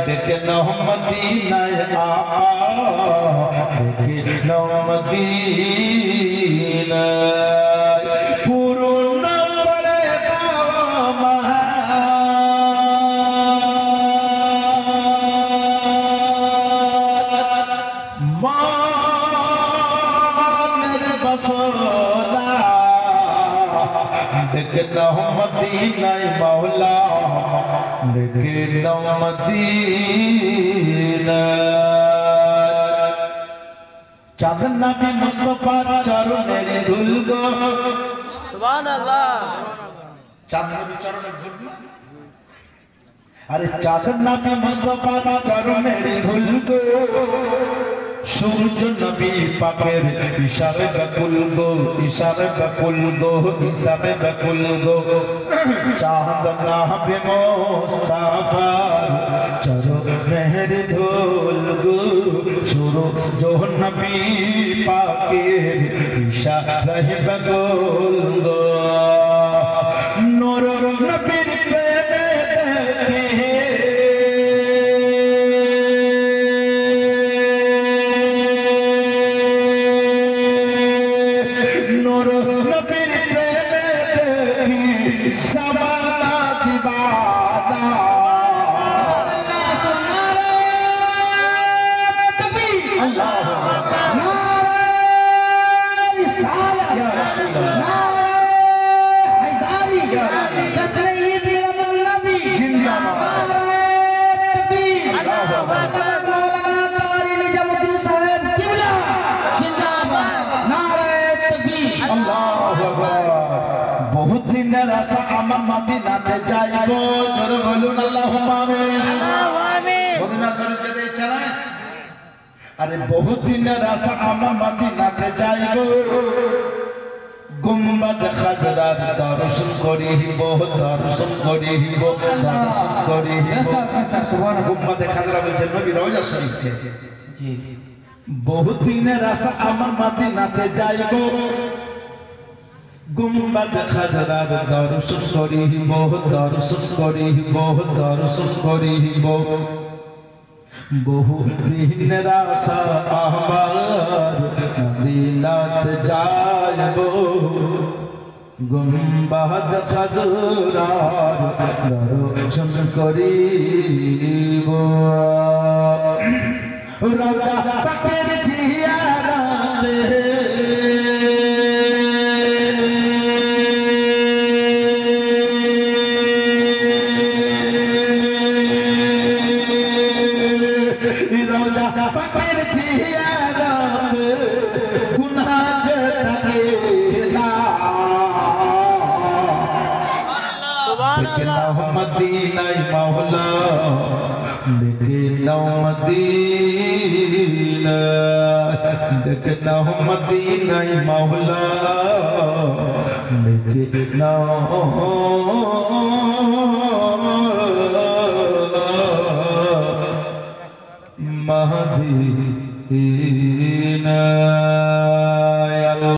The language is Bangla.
देखे नौ मदीनाए आका देखे नौ मदीना पूर्ण पड़े दावा मान बसोला देखे नौ मदीनाए मौला देखे नौ मदीना चाँद नबी मुस्तफार चरণের ধুল গো সুবহানাল্লাহ चाँद नबी চরণের ধুল না আরে চাঁদ নবী মুস্তফার চরণের ধুল গো সূর্য নবী পাকের ইশারে বকুল গো ইশারে বকুল গো ইশারে বকুল গো চাঁদ নবী মুস্তাফার চরণের ধুল গো সূর্য নবী পাকের ইশারে বকুল গো নূর নবীর প্রেমে দেখে আমার মদিনাতে যাইবো জোরে বলুন আল্লাহুম্মা আমিন মদিনা শরীফ যেতে ইচ্ছা নাই আরে বহুত দিনের আশা আমার মদিনাতে যাইবো গুম্বাদ খাজরার দর্শন করিব দর্শন করিব দর্শন করিব সুবহানাল্লাহ গুম্বাদ খাজরা বলছে নবী রওজা শরীফকে জি বহুত দিনের আশা আমার মদিনাতে যাইবো गुम्बद खजरार दर्शन करिब दर्शन करिब दर्शन करिब बहु दिनेर आशा आमार मदीनाते जाइब गुम्बद खजरार दर्शन करिब रौजा पाकेर जियारते मदीनाए मौला देखे नौ मदीना देखे नौ मदीनाए मौला देखे नौ मदीना